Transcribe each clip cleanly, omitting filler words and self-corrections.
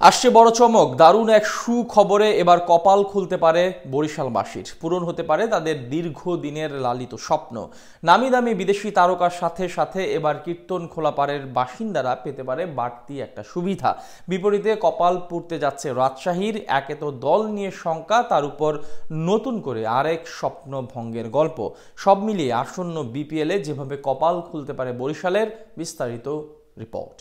আসছে বড় চমক, দারুণ এক সুখবরে এবার কপাল খুলতে পারে বরিশালবাসীর। পূরণ হতে পারে তাদের দীর্ঘদিনের লালিত স্বপ্ন। নামি দামি বিদেশি তারকার সাথে সাথে এবার কীর্তন খোলাপাড়ের বাসিন্দারা পেতে পারে বাড়তি একটা সুবিধা। বিপরীতে কপাল পুড়তে যাচ্ছে রাজশাহীর। একে তো দল নিয়ে শঙ্কা, তার উপর নতুন করে আরেক স্বপ্ন ভঙ্গের গল্প। সব মিলিয়ে আসন্ন বিপিএলে যেভাবে কপাল খুলতে পারে বরিশালের, বিস্তারিত রিপোর্ট।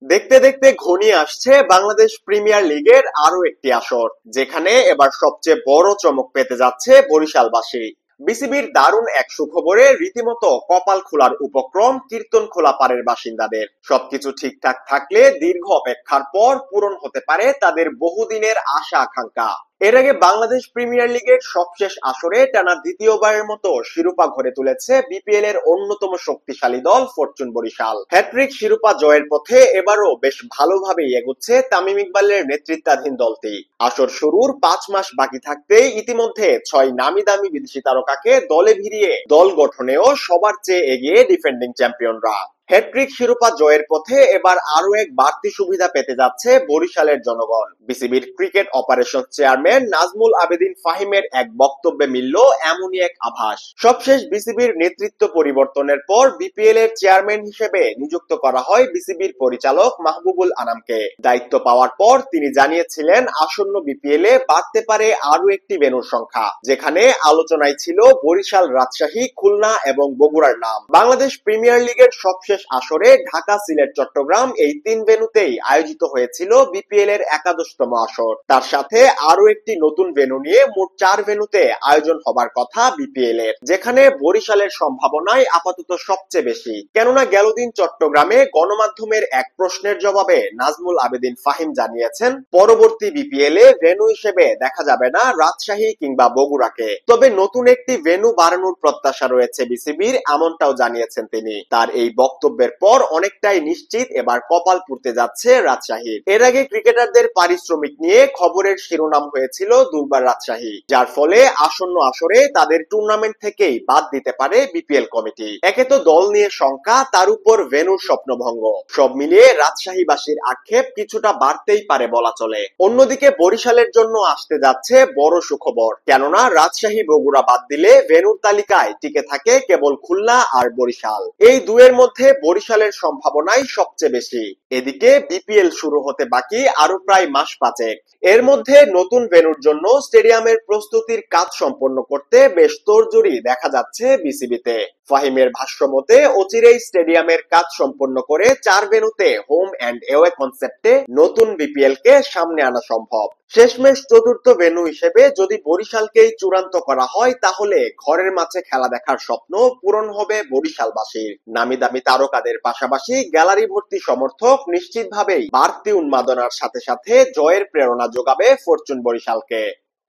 দেখতে দেখতে ঘনিয়ে আসছে বাংলাদেশ প্রিমিয়ার লিগের আরো একটি আসর, যেখানে এবার সবচেয়ে বড় চমক পেতে যাচ্ছে বরিশালবাসী। বিসিবির দারুণ এক সুখবরে রীতিমতো কপাল খোলার উপক্রম কীর্তন খোলা পাড়ের বাসিন্দাদের। সবকিছু ঠিকঠাক থাকলে দীর্ঘ অপেক্ষার পর পূরণ হতে পারে তাদের বহুদিনের আশা আকাঙ্ক্ষা। এর আগে বাংলাদেশ প্রিমিয়ার লিগের সবশেষ আসরে টানা দ্বিতীয়বারের মতো শিরোপা ঘরে তুলেছে বিপিএল এর অন্যতম শক্তিশালী দল ফরচুন বরিশাল। হ্যাট্রিক শিরোপা জয়ের পথে এবারও বেশ ভালোভাবেই এগুচ্ছে তামিম ইকবালের নেতৃত্বাধীন দলটি। আসর শুরুর 5 মাস বাকি থাকতেই ইতিমধ্যে 6 নামি দামি বিদেশি তারকাকে দলে ভিড়িয়ে দল গঠনেও সবার চেয়ে এগিয়ে ডিফেন্ডিং চ্যাম্পিয়নরা। হ্যাট্রিক শিরোপা জয়ের পথে এবার আরো এক বাড়তি সুবিধা পেতে যাচ্ছে বরিশালের জনগণ। বিসিবির cricket operation chairman Nazmul Abedin ফাহিমের এক বক্তব্যে মিলল এমনই এক আভাস। সবশেষ বিসিবির নেতৃত্ব পরিবর্তনের পর বিপিএল এর চেয়ারম্যান হিসেবে নিযুক্ত করা হয় বিসিবির পরিচালক মাহবুবুল আনামকে। দায়িত্ব পাওয়ার পর তিনি জানিয়েছিলেন আসন্ন বিপিএল এ বাড়তে পারে আরো একটি ভেন্যুর সংখ্যা, যেখানে আলোচনায় ছিল বরিশাল, রাজশাহী, খুলনা এবং বগুড়ার নাম। বাংলাদেশ প্রিমিয়ার লিগের সবশেষ আসরে ঢাকা, সিলেট, চট্টগ্রাম এই 3 ভেন্যুতেই আয়োজিত হয়েছিল বিপিএল এর 11তম আসর। তার সাথে আরো একটি নতুন ভেন্যু নিয়ে মোট 4 ভেন্যুতে আয়োজন হবার কথা বিপিএল এর, যেখানে বরিশালের সম্ভাবনাই আপাতত সবচেয়ে বেশি। কেননা গেলদিন চট্টগ্রামে গণমাধ্যমের এক প্রশ্নের জবাবে নাজমুল আবেদিন ফাহিম জানিয়েছেন পরবর্তী বিপিএল এ ভেন্যু হিসেবে দেখা যাবে না রাজশাহী কিংবা বগুড়াকে, তবে নতুন একটি ভেন্যু বাড়ানোর প্রত্যাশা রয়েছে বিসিবির, এমনটাও জানিয়েছেন তিনি। তার এই বক্তব্যের পর অনেকটাই নিশ্চিত এবার কপাল পুড়তে যাচ্ছে রাজশাহীর। এর আগে ক্রিকেটারদের পারিশ্রমিক নিয়ে খবরের শিরোনাম হয়েছিল দুর্বার রাজশাহী, যার ফলে আসন্ন আসরে তাদের টুর্নামেন্ট থেকেই বাদ দিতে পারে বিপিএল কমিটি। একে তো দল নিয়ে শঙ্কা, তার উপর ভেন্যুর স্বপ্নভঙ্গ। সব মিলিয়ে রাজশাহীবাসীর আক্ষেপ কিছুটা বাড়তেই পারে বলা চলে। অন্যদিকে বরিশালের জন্য আসতে যাচ্ছে বড় সুখবর, কেননা রাজশাহী, বগুড়া বাদ দিলে ভেন্যুর তালিকায় টিকে থাকে কেবল খুলনা আর বরিশাল। এই দুয়ের মধ্যে বরিশালের সম্ভাবনাই সবচেয়ে বেশি। এদিকে বিপিএল শুরু হতে বাকি আরো প্রায় মাস 5। এর মধ্যে নতুন ভেন্যুর জন্য স্টেডিয়ামের প্রস্তুতির কাজ সম্পন্ন করতে বেশ তোড়জোড়ি দেখা যাচ্ছে বিসিবিতে। ফাহিমের ভাষ্যমতে অচিরেই স্টেডিয়ামের কাজ সম্পন্ন করে 4 ভেন্যুতে হোম এন্ড এওয়ে কনসেপ্টে নতুন বিপিএল কে সামনে আনা সম্ভব। শেষমেশ চতুর্থ ভেন্যু হিসেবে যদি বরিশালকেই চূড়ান্ত করা হয়, তাহলে ঘরের মাঠে খেলা দেখার স্বপ্ন পূরণ হবে বরিশালবাসীর। নামি দামি তারকাদের পাশাপাশি গ্যালারি ভর্তি সমর্থক নিশ্চিতভাবেই বাড়তি উন্মাদনার সাথে সাথে জয়ের প্রেরণা যোগাবে ফরচুন বরিশালকে।